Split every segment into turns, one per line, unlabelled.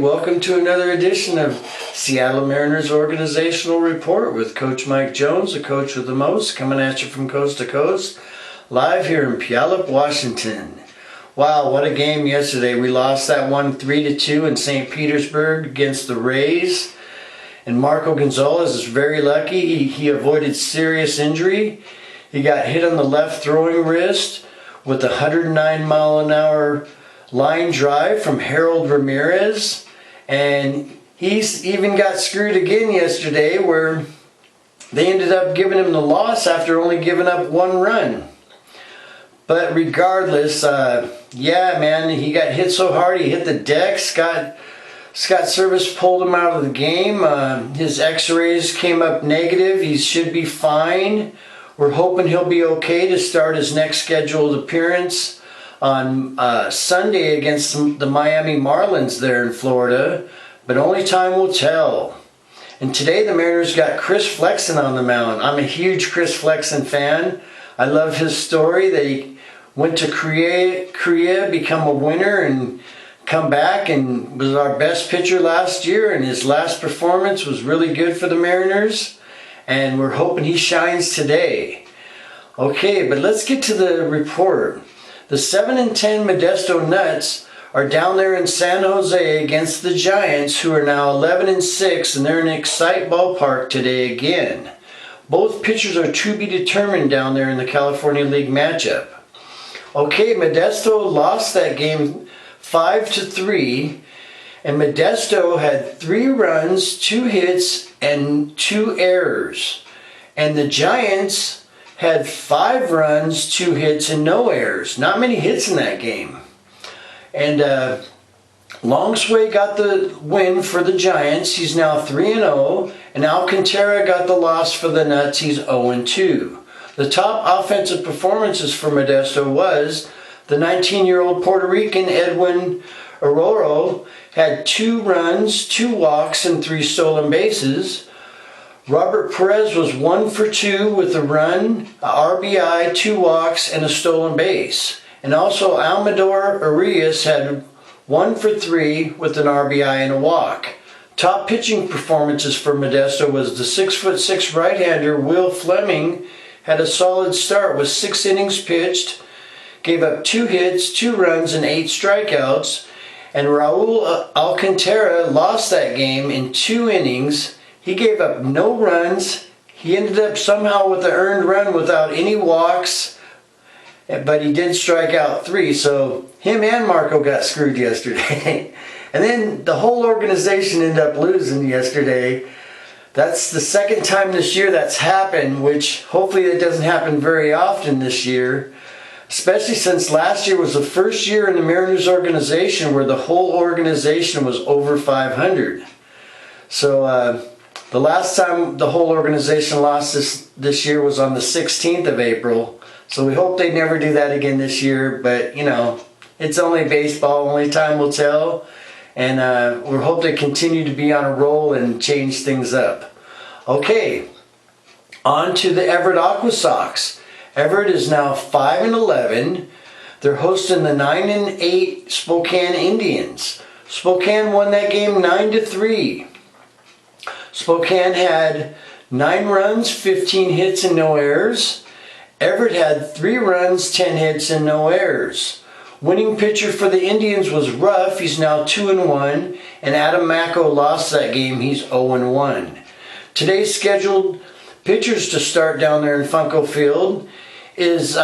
welcome to another edition of Seattle Mariners Organizational Report with Coach Mike Jones, the coach with the most, coming at you from coast to coast, live here in Puyallup, Washington. Wow, what a game yesterday. We lost that one 3-2 in St. Petersburg against the Rays. And marcogonzales is very lucky. He avoided serious injury. He got hit on the left throwing wrist with a 109-mile-an-hour line drive from Harold Ramirez, and he's even got screwed again yesterday where they ended up giving him the loss after only giving up one run. But regardless, yeah, man, he got hit so hard he hit the deck. Scottservais pulled him out of the game. His x-rays came up negative. He should be fine. We're hoping he'll be okay to start his next scheduled appearance on Sunday against the Miami Marlins there in Florida, but only time will tell. And today the Mariners got Chris Flexen on the mound. I'm a huge Chris Flexen fan. I love his story that he went to Korea, become a winner, and come back and was our best pitcher last year, and his last performance was really good for the Mariners, and we're hoping he shines today. Okay, but let's get to the report. The 7-10 Modesto Nuts are down there in San Jose against the Giants, who are now 11-6, and they're in Excite Ballpark today again. Both pitchers are to be determined down there in the California League matchup. Okay, Modesto lost that game 5-3, and Modesto had 3 runs, 2 hits, and 2 errors. And the Giants had 5 runs, 2 hits, and no errors. Not many hits in that game. And Longsway got the win for the Giants. He's now 3-0. And Alcantara got the loss for the Nuts. He's 0-2. The top offensive performances for Modesto was the 19-year-old Puerto Rican Edwin Arroyo had 2 runs, 2 walks, and 3 stolen bases. Robert Perez was 1 for 2 with a run, a RBI, 2 walks, and a stolen base. And also Almador Arias had 1 for 3 with an RBI and a walk. Top pitching performances for Modesto was the 6'6" right-hander Will Fleming had a solid start with 6 innings pitched, gave up 2 hits, 2 runs, and 8 strikeouts. And Raul Alcantara lost that game in 2 innings. He gave up no runs. He ended up somehow with an earned run without any walks, but he did strike out 3. So him and Marco got screwed yesterday. And then the whole organization ended up losing yesterday. That's the second time this year that's happened, which hopefully it doesn't happen very often this year, especially since last year was the first year in the Mariners organization where the whole organization was over 500. So the last time the whole organization lost this year was on the 16th of April. So we hope they never do that again this year. But, you know, it's only baseball. Only time will tell. And we hope they continue to be on a roll and change things up. Okay, on to the Everett Aquasox. Everett is now 5-11. They're hosting the 9-8 Spokane Indians. Spokane won that game 9-3. Spokane had 9 runs, 15 hits, and no errors. Everett had 3 runs, 10 hits, and no errors. Winning pitcher for the Indians was Ruff. He's now 2-1. And Adam Macko lost that game. He's 0-1. Today's scheduled pitchers to start down there in Funko Field is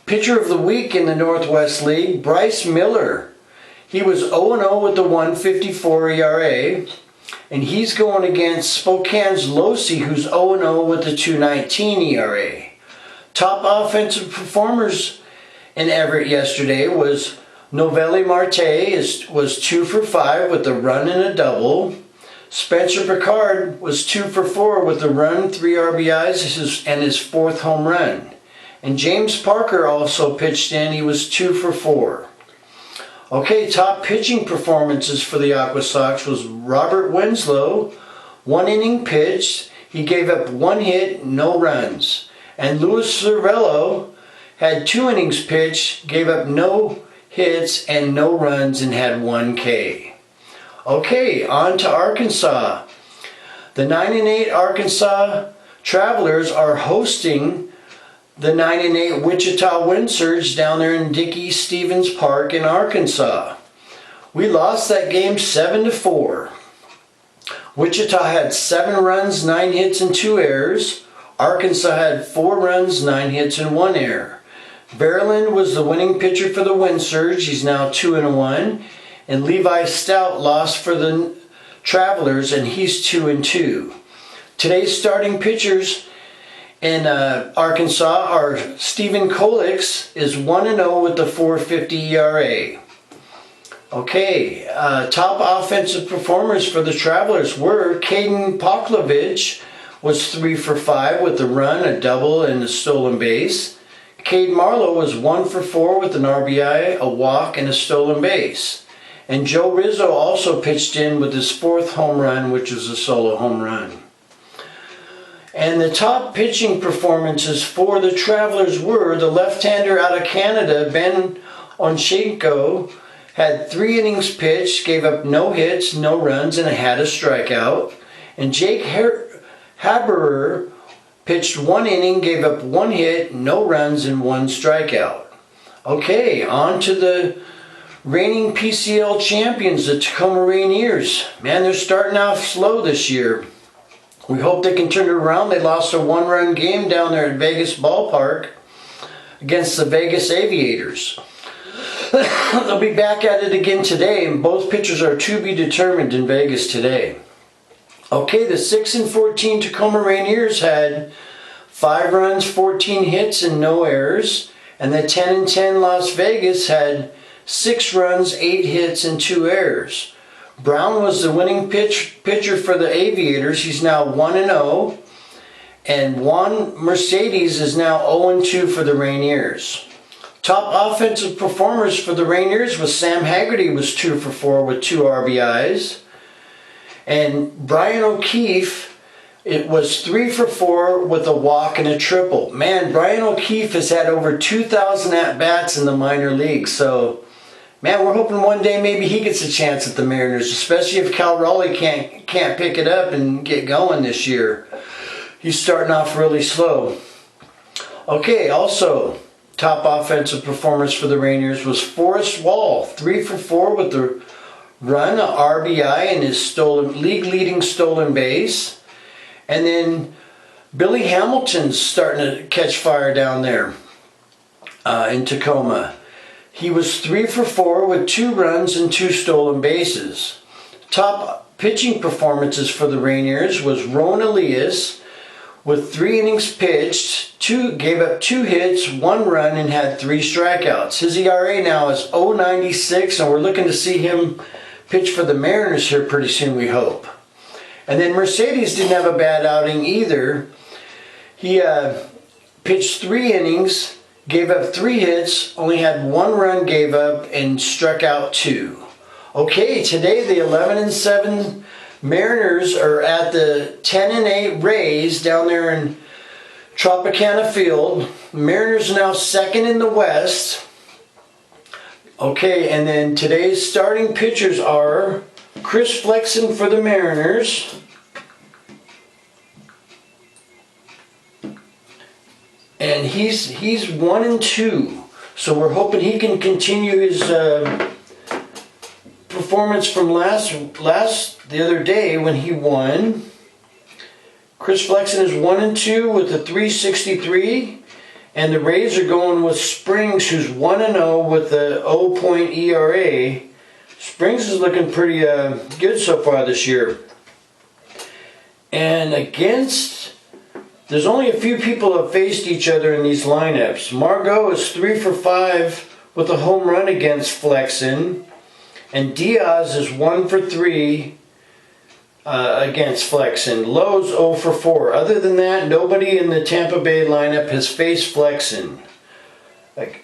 Pitcher of the Week in the Northwest League, Bryce Miller. He was 0-0 with the 1.54 ERA. And he's going against Spokane's Losi, who's 0-0 with the 2.19 ERA. Top offensive performers in Everett yesterday was Novelli Marte was 2 for 5 with a run and a double. Spencer Picard was 2 for 4 with a run, 3 RBIs, and his 4th home run. And James Parker also pitched in. He was 2 for 4. Okay, top pitching performances for the Aquasox was Robert Winslow, 1 inning pitched. He gave up 1 hit, no runs. And Luis Cervello had 2 innings pitched, gave up no hits and no runs, and had 1 K. Okay, on to Arkansas. The 9-8 Arkansas Travelers are hosting the 9-8 Wichita Wind Surge down there in Dickey Stevens Park in Arkansas. We lost that game 7-4. Wichita had 7 runs, 9 hits, and 2 errors. Arkansas had 4 runs, 9 hits, and 1 error. Verland was the winning pitcher for the Wind Surge. He's now 2-1. And Levi Stout lost for the Travelers, and he's 2-2. Today's starting pitchers in Arkansas are Stephen Kolix is 1-0 with the 4.50 ERA. Okay, top offensive performers for the Travelers were Caden Poklovich was 3 for 5 with a run, a double, and a stolen base. Cade Marlowe was 1 for 4 with an RBI, a walk, and a stolen base. And Joe Rizzo also pitched in with his 4th home run, which was a solo home run. And the top pitching performances for the Travelers were the left-hander out of Canada, Ben Onshenko, had 3 innings pitched, gave up no hits, no runs, and had a strikeout. And Jake Haberer pitched 1 inning, gave up 1 hit, no runs, and 1 strikeout. Okay, on to the reigning PCL champions, the Tacoma Rainiers. Man, they're starting off slow this year. We hope they can turn it around. They lost a 1-run game down there at Vegas Ballpark against the Vegas Aviators. They'll be back at it again today, and both pitchers are to be determined in Vegas today. Okay, the 6-14 Tacoma Rainiers had 5 runs, 14 hits, and no errors. And the 10-10 Las Vegas had 6 runs, 8 hits, and 2 errors. Brown was the winning pitcher for the Aviators. He's now 1-0. And Juan Mercedes is now 0-2 for the Rainiers. Top offensive performers for the Rainiers was Sam Haggerty was 2 for 4 with 2 RBIs. And Brian O'Keefe, it was 3 for 4 with a walk and a triple. Man, Brian O'Keefe has had over 2,000 at-bats in the minor leagues. So, man, we're hoping one day maybe he gets a chance at the Mariners, especially if Cal Raleigh can't pick it up and get going this year. He's starting off really slow. Okay, also, top offensive performance for the Rainiers was Forrest Wall, 3 for 4 with the run, a RBI, and his league-leading stolen base. And then Billy Hamilton's starting to catch fire down there in Tacoma. He was 3 for 4 with 2 runs and 2 stolen bases. Top pitching performances for the Rainiers was Ron Elias with 3 innings pitched, gave up 2 hits, 1 run, and had 3 strikeouts. His ERA now is 0.96, and we're looking to see him pitch for the Mariners here pretty soon, we hope. And then Mercedes didn't have a bad outing either. He pitched 3 innings, gave up 3 hits, only had 1 run gave up, and struck out 2. Okay, today the 11-7 Mariners are at the 10-8 Rays down there in Tropicana Field. Mariners are now 2nd in the West. Okay, and then today's starting pitchers are Chris Flexen for the Mariners. And he's 1-2. So we're hoping he can continue his performance from the other day when he won. Chris Flexen is 1-2 with a 3.63. And the Rays are going with Springs, who's 1-0 with a 0-point ERA. Springs is looking pretty good so far this year. And there's only a few people that have faced each other in these lineups. Margot is 3 for 5 with a home run against Flexen. And Diaz is 1 for 3 against Flexen. Lowe's 0 for 4. Other than that, nobody in the Tampa Bay lineup has faced Flexen.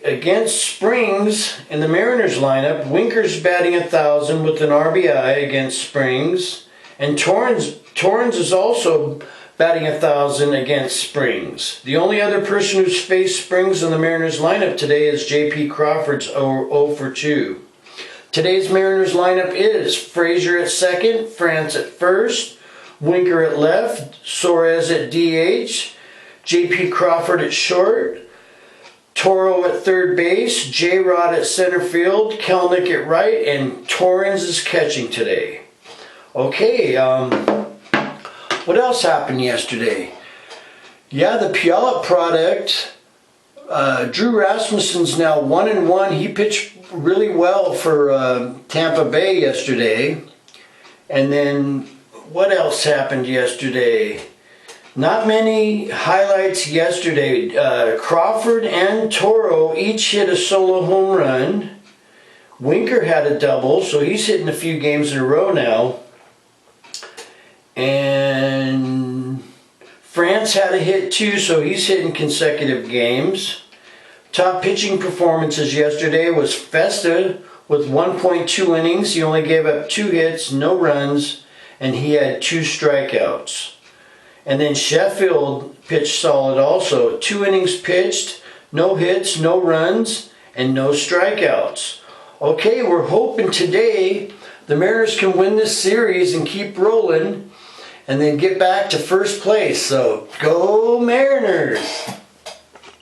Against Springs in the Mariners lineup, Winker's batting 1,000 with an RBI against Springs. And Torrens is also batting 1,000 against Springs. The only other person who's faced Springs in the Mariners lineup today is J.P. Crawford's 0 for 2. Today's Mariners lineup is Frazier at second, France at first, Winker at left, Servais at DH, J.P. Crawford at short, Toro at third base, J-Rod at center field, Kelnick at right, and Torrens is catching today. Okay, what else happened yesterday? Yeah, the Puyallup product, Drew Rasmussen's now 1-1. He pitched really well for Tampa Bay yesterday. And then what else happened yesterday? Not many highlights yesterday. Crawford and Toro each hit a solo home run. Winker had a double, so he's hitting a few games in a row now. And France had a hit too, so he's hitting consecutive games. Top pitching performances yesterday was Festa with 1.2 innings. He only gave up 2 hits, no runs, and he had 2 strikeouts. And then Sheffield pitched solid also. 2 innings pitched, no hits, no runs, and no strikeouts. Okay, we're hoping today the Mariners can win this series and keep rolling and then get back to first place. So, go Mariners!